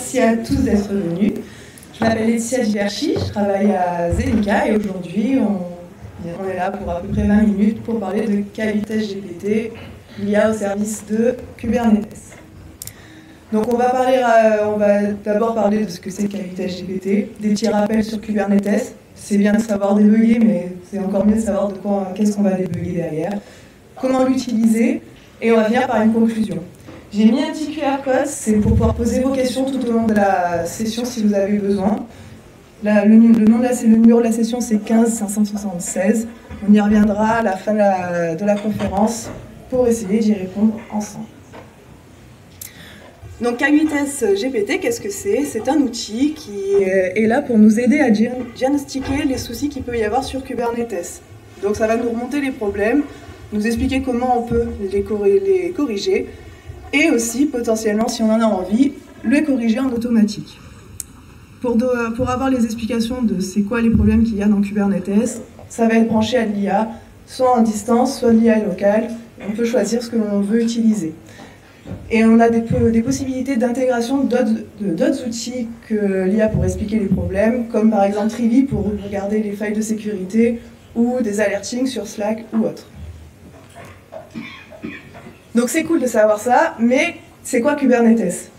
merci à tous d'être venus. Je m'appelle Laetitia Diverchi, je travaille à Zenica et aujourd'hui on est là pour à peu près 20 minutes pour parler de K8s GPT, l'IA au service de Kubernetes. Donc on va d'abord parler de ce que c'est K8s GPT, des petits rappels sur Kubernetes. C'est bien de savoir débugger, mais c'est encore mieux de savoir qu'est-ce qu'on va débugger derrière, comment l'utiliser, et on va finir par une conclusion. J'ai mis un petit QR code, c'est pour pouvoir poser vos questions tout au long de la session si vous avez besoin. Le numéro de la session c'est 15 576. On y reviendra à la fin de la conférence pour essayer d'y répondre ensemble. Donc K8s GPT, qu'est-ce que c'est? C'est un outil qui est là pour nous aider à diagnostiquer les soucis qu'il peut y avoir sur Kubernetes. Donc ça va nous remonter les problèmes, nous expliquer comment on peut les corriger, et aussi, potentiellement, si on en a envie, le corriger en automatique. Pour avoir les explications de c'est quoi les problèmes qu'il y a dans Kubernetes, ça va être branché à l'IA, soit en distance, soit l'IA locale. On peut choisir ce que l'on veut utiliser. Et on a des possibilités d'intégration d'autres outils que l'IA pour expliquer les problèmes, comme par exemple Trivi pour regarder les failles de sécurité, ou des alertings sur Slack ou autre. Donc c'est cool de savoir ça, mais c'est quoi Kubernetes?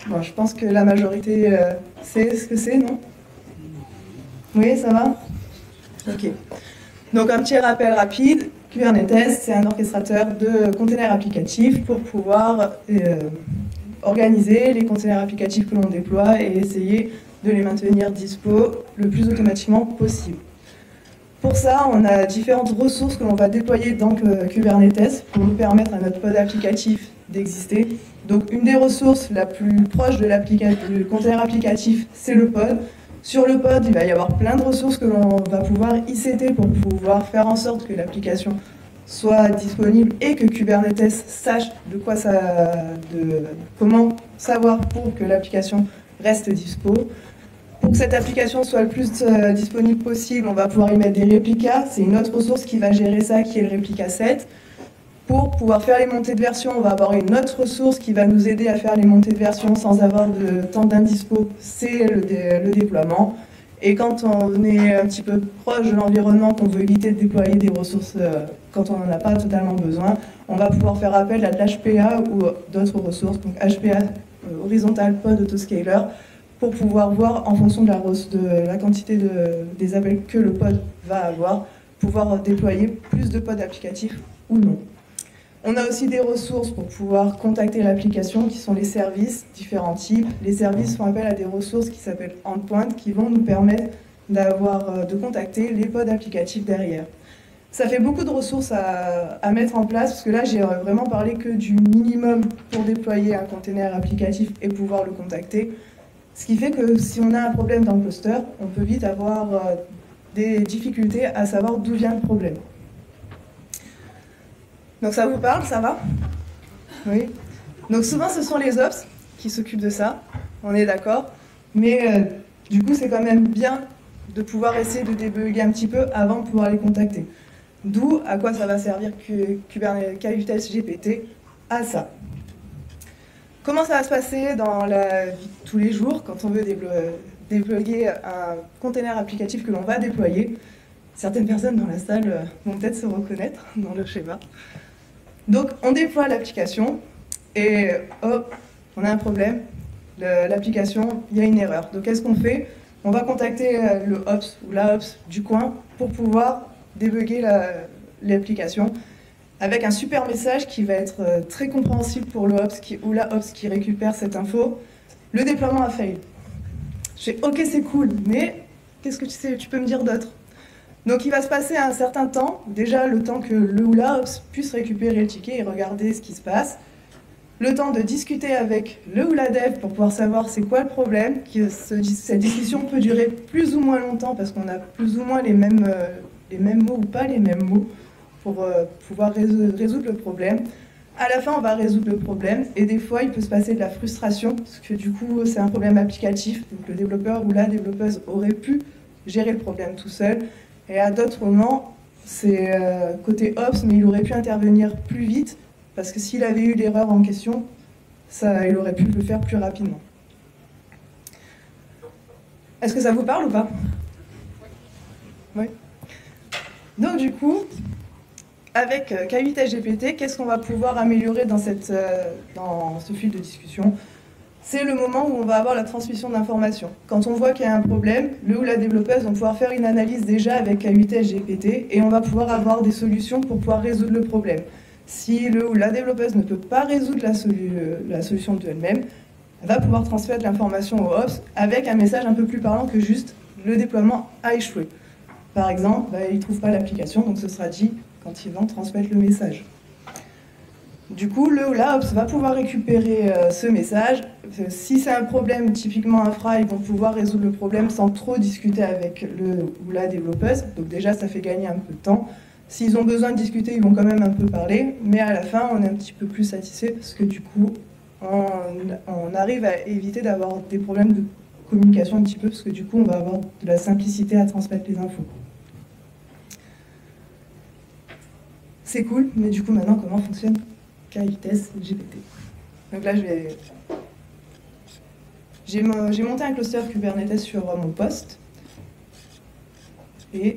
Bon, je pense que la majorité sait ce que c'est, non? Oui, ça va? Ok. Donc un petit rappel rapide, Kubernetes, c'est un orchestrateur de containers applicatifs pour pouvoir organiser les containers applicatifs que l'on déploie et essayer de les maintenir dispo le plus automatiquement possible. Pour ça, on a différentes ressources que l'on va déployer dans Kubernetes pour nous permettre à notre pod applicatif d'exister. Donc une des ressources la plus proche du container applicatif, c'est le pod. Sur le pod, il va y avoir plein de ressources que l'on va pouvoir ICT pour pouvoir faire en sorte que l'application soit disponible et que Kubernetes sache comment savoir pour que l'application reste dispo. Pour que cette application soit le plus disponible possible, on va pouvoir y mettre des réplicas. C'est une autre ressource qui va gérer ça, qui est le réplica set. Pour pouvoir faire les montées de version, on va avoir une autre ressource qui va nous aider à faire les montées de version sans avoir de temps d'indispo, c'est le déploiement. Et quand on est un petit peu proche de l'environnement, qu'on veut éviter de déployer des ressources quand on n'en a pas totalement besoin, on va pouvoir faire appel à de l'HPA ou d'autres ressources, donc HPA, Horizontal Pod Autoscaler, pour pouvoir voir en fonction de la quantité des appels que le pod va avoir, pouvoir déployer plus de pods applicatifs ou non. On a aussi des ressources pour pouvoir contacter l'application qui sont les services, différents types. Les services font appel à des ressources qui s'appellent endpoint qui vont nous permettre de contacter les pods applicatifs derrière. Ça fait beaucoup de ressources à mettre en place parce que là j'ai vraiment parlé que du minimum pour déployer un container applicatif et pouvoir le contacter. Ce qui fait que si on a un problème dans le cluster, on peut vite avoir des difficultés à savoir d'où vient le problème. Donc ça vous parle, ça va? Oui. Donc souvent ce sont les ops qui s'occupent de ça, on est d'accord. Mais du coup c'est quand même bien de pouvoir essayer de débugger un petit peu avant de pouvoir les contacter. D'où à quoi ça va servir Kubernetes K8s GPT à ça. Comment ça va se passer dans la vie de tous les jours quand on veut déployer un container applicatif que l'on va déployer? Certaines personnes dans la salle vont peut-être se reconnaître dans le schéma. Donc on déploie l'application et hop, on a un problème. L'application, il y a une erreur. Donc qu'est-ce qu'on fait? On va contacter le ops ou la ops du coin pour pouvoir débugger l'application, avec un super message qui va être très compréhensible pour le ops ou la ops qui récupère cette info. Le déploiement a failli. Je fais ok, c'est cool, mais qu'est-ce que tu peux me dire d'autre? Donc il va se passer un certain temps, déjà le temps que le ou la ops puisse récupérer le ticket et regarder ce qui se passe, le temps de discuter avec le ou la dev pour pouvoir savoir c'est quoi le problème, cette discussion peut durer plus ou moins longtemps parce qu'on a plus ou moins les mêmes mots ou pas les mêmes mots, pour pouvoir résoudre le problème. À la fin, on va résoudre le problème et des fois, il peut se passer de la frustration parce que du coup, c'est un problème applicatif. Donc, le développeur ou la développeuse aurait pu gérer le problème tout seul. Et à d'autres moments, c'est côté ops, mais il aurait pu intervenir plus vite parce que s'il avait eu l'erreur en question, il aurait pu le faire plus rapidement. Est-ce que ça vous parle ou pas? Oui. Donc du coup, avec K8SGPT, qu'est-ce qu'on va pouvoir améliorer dans ce fil de discussion? C'est le moment où on va avoir la transmission d'informations. Quand on voit qu'il y a un problème, le ou la développeuse va pouvoir faire une analyse déjà avec K8SGPT et on va pouvoir avoir des solutions pour pouvoir résoudre le problème. Si le ou la développeuse ne peut pas résoudre la solution de elle-même, elle va pouvoir transmettre l'information au Ops avec un message un peu plus parlant que juste le déploiement a échoué. Par exemple, ils ne trouvent pas l'application, donc ce sera dit quand ils vont transmettre le message. Du coup, le ou la Ops va pouvoir récupérer ce message. Si c'est un problème typiquement infra, ils vont pouvoir résoudre le problème sans trop discuter avec le ou la développeuse. Donc déjà, ça fait gagner un peu de temps. S'ils ont besoin de discuter, ils vont quand même un peu parler. Mais à la fin, on est un petit peu plus satisfait parce que du coup, on arrive à éviter d'avoir des problèmes de communication un petit peu parce que du coup, on va avoir de la simplicité à transmettre les infos. C'est cool, mais du coup, maintenant, comment fonctionne K8SGPT? Donc là, j'ai monté un cluster Kubernetes sur mon poste et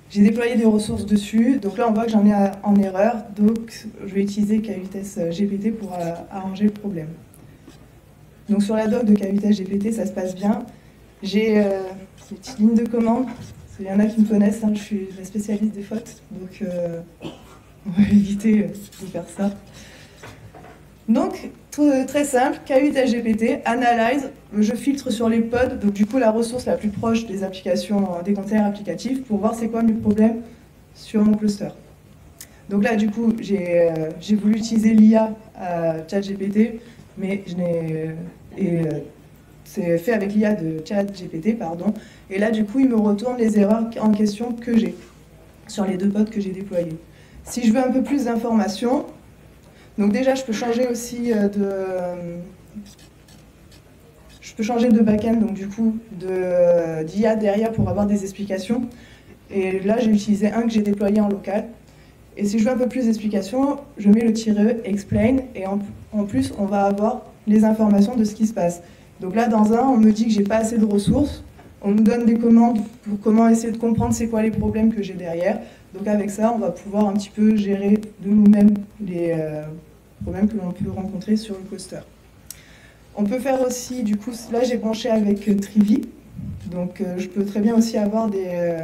j'ai déployé des ressources dessus. Donc là, on voit que j'en ai en erreur, donc je vais utiliser K8SGPT pour arranger le problème. Donc sur la doc de K8SGPT, ça se passe bien. J'ai une petite ligne de commande. Il y en a qui me connaissent, hein, je suis la spécialiste des fautes, donc on va éviter de faire ça. Donc, très simple, K8SGPT, analyse, je filtre sur les pods, donc du coup la ressource la plus proche des applications, des containers applicatifs, pour voir c'est quoi mes problèmes sur mon cluster. Donc là, du coup, j'ai voulu utiliser l'IA à ChatGPT, mais c'est fait avec l'IA de ChatGPT, pardon. Et là, du coup, il me retourne les erreurs en question que j'ai sur les 2 pods que j'ai déployés. Si je veux un peu plus d'informations, donc déjà, je peux changer aussi de backend, donc du coup, d'IA derrière pour avoir des explications. Et là, j'ai utilisé un que j'ai déployé en local. Et si je veux un peu plus d'explications, je mets le -e explain, et en plus, on va avoir les informations de ce qui se passe. Donc là, dans un, on me dit que j'ai pas assez de ressources. On nous donne des commandes pour comment essayer de comprendre c'est quoi les problèmes que j'ai derrière. Donc avec ça, on va pouvoir un petit peu gérer de nous-mêmes les problèmes que l'on peut rencontrer sur le cluster. On peut faire aussi, du coup, là j'ai branché avec Trivy. Donc je peux très bien aussi avoir des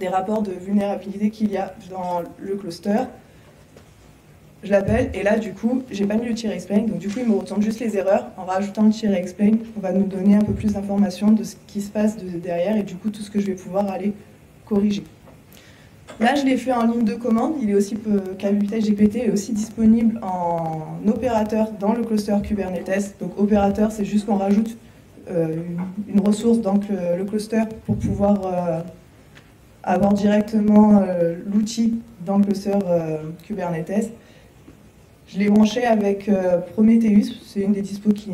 rapports de vulnérabilité qu'il y a dans le cluster. Je l'appelle, et là, du coup, j'ai pas mis le -explain, donc du coup, il me retourne juste les erreurs. En rajoutant le -explain, on va nous donner un peu plus d'informations de ce qui se passe derrière, et du coup, tout ce que je vais pouvoir aller corriger. Là, je l'ai fait en ligne de commande. Il est aussi, K8SGPT est aussi disponible en opérateur dans le cluster Kubernetes. Donc, opérateur, c'est juste qu'on rajoute une ressource dans le cluster pour pouvoir avoir directement l'outil dans le cluster Kubernetes. Je l'ai branché avec Prometheus, c'est une des dispos qui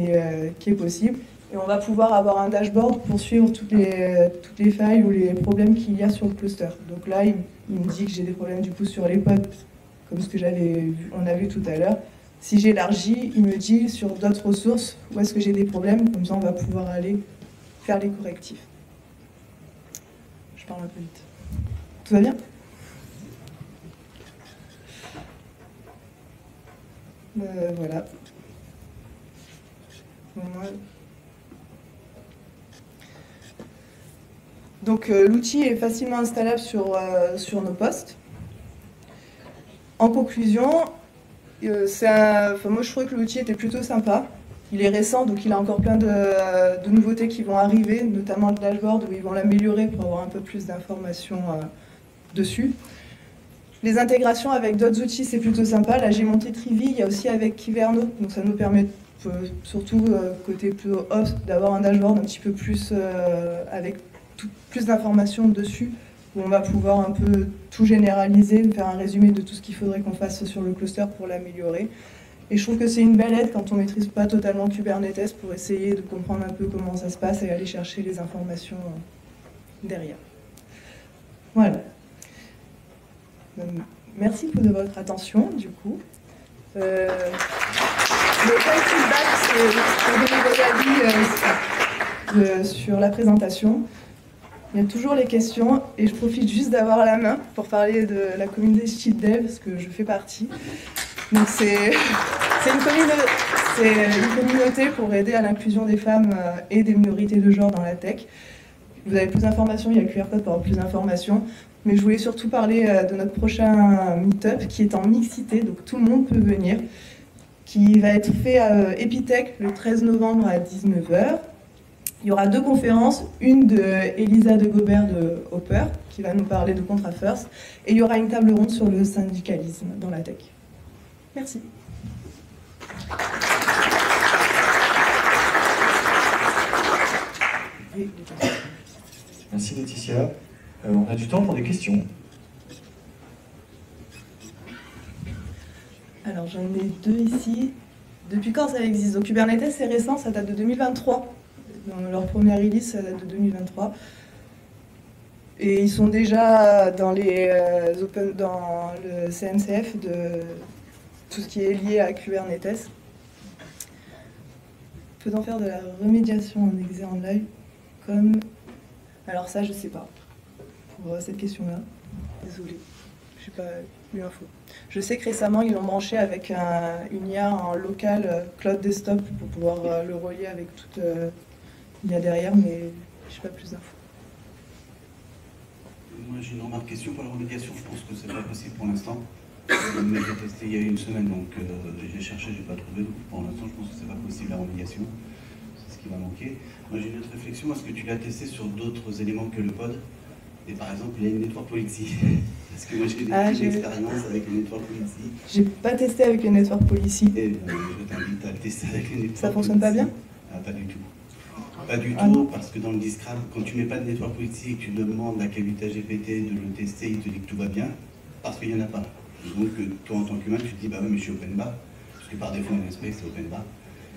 est possible. Et on va pouvoir avoir un dashboard pour suivre toutes les failles ou les problèmes qu'il y a sur le cluster. Donc là, il me dit que j'ai des problèmes du coup sur les pods, comme ce que on a vu tout à l'heure. Si j'élargis, il me dit sur d'autres ressources où est-ce que j'ai des problèmes, comme ça on va pouvoir aller faire les correctifs. Je parle un peu vite. Tout va bien ? Voilà. Donc l'outil est facilement installable sur nos postes. En conclusion, moi je trouvais que l'outil était plutôt sympa. Il est récent, donc il a encore plein de nouveautés qui vont arriver, notamment le dashboard où ils vont l'améliorer pour avoir un peu plus d'informations dessus. Les intégrations avec d'autres outils, c'est plutôt sympa. Là, j'ai monté Trivy, il y a aussi avec Kyverno, donc ça nous permet, surtout côté plus ops, d'avoir un dashboard un petit peu plus avec plus d'informations dessus, où on va pouvoir un peu tout généraliser, faire un résumé de tout ce qu'il faudrait qu'on fasse sur le cluster pour l'améliorer. Et je trouve que c'est une belle aide quand on ne maîtrise pas totalement Kubernetes pour essayer de comprendre un peu comment ça se passe et aller chercher les informations derrière. Voilà. Merci de votre attention, du coup. Le feedback, c'est pour donner votre avis sur la présentation. Il y a toujours les questions et je profite juste d'avoir la main pour parler de la communauté SheetDev, parce que je fais partie. Donc c'est une communauté pour aider à l'inclusion des femmes et des minorités de genre dans la tech. Vous avez plus d'informations, il y a le QR code pour avoir plus d'informations. Mais je voulais surtout parler de notre prochain meet-up qui est en mixité, donc tout le monde peut venir, qui va être fait à Epitech le 13 novembre à 19 h. Il y aura 2 conférences, une de Elisa de Gobert de Hopper, qui va nous parler de Contra First, et il y aura une table ronde sur le syndicalisme dans la tech. Merci. Merci Laetitia. On a du temps pour des questions. Alors j'en ai 2 ici. Depuis quand ça existe? Donc Kubernetes c'est récent, ça date de 2023. Dans leur première release, ça date de 2023. Et ils sont déjà dans dans le CNCF de tout ce qui est lié à Kubernetes. Peut-on faire de la remédiation en exe en live comme... Alors ça, je sais pas. Pour cette question-là, désolée, je n'ai pas eu l'info. Je sais que récemment, ils l'ont branché avec une IA en local cloud desktop pour pouvoir le relier avec toute l'IA derrière, mais je n'ai pas plus d'infos. Moi, j'ai une remarque question pour la remédiation. Je pense que c'est pas possible pour l'instant. Mais j'ai testé il y a une semaine, donc j'ai cherché, j'ai pas trouvé. Donc pour l'instant, je pense que c'est pas possible la remédiation. C'est ce qui va manquer. Moi, j'ai une autre réflexion. Est-ce que tu l'as testé sur d'autres éléments que le pod? Et par exemple, il y a une network policy. Parce que moi, j'ai une expérience avec une network policy. J'ai pas testé avec une network policy. Et je t'invite à le tester avec une network policy. Ça fonctionne pas bien? Pas du tout. Pas du tout, parce que dans le Discrab, quand tu mets pas de network policy et que tu demandes à Kaluta GPT de le tester, il te dit que tout va bien, parce qu'il n'y en a pas. Donc toi en tant qu'humain, tu te dis bah oui mais je suis open bar, parce que par défaut un space c'est open bar.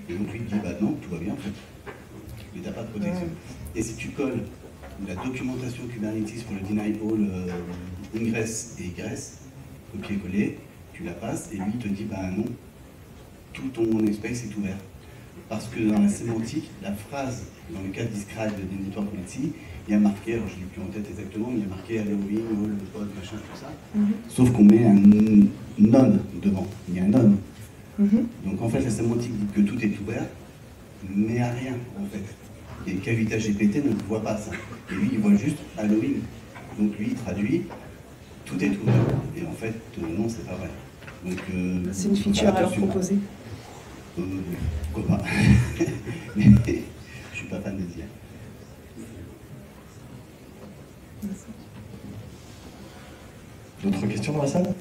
Et donc lui il te dit bah non, tout va bien en fait. Mais t'as pas de protection. Et si tu colles la documentation Kubernetes pour le deny all, ingress et egress, copier-coller, tu la passes et lui il te dit bah non, tout ton space est ouvert. Parce que dans la sémantique, la phrase, dans le cas de describe des network policy, il y a marqué, alors je ne l'ai plus en tête exactement, mais il y a marqué Halloween, all, le pod, machin, tout ça. Sauf qu'on met un non devant. Il y a un non. Donc en fait, la sémantique dit que tout est ouvert, mais à rien, en fait. Et Kaluta GPT ne voit pas ça. Et lui, il voit juste Halloween. Donc lui, il traduit, tout est ouvert. Et en fait, non, c'est pas vrai. C'est une feature à leur proposer. Pourquoi pas. Mais je suis pas fan des IA. D'autres questions dans la salle?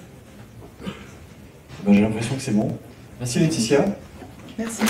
Ben, j'ai l'impression que c'est bon. Merci Laetitia. Merci.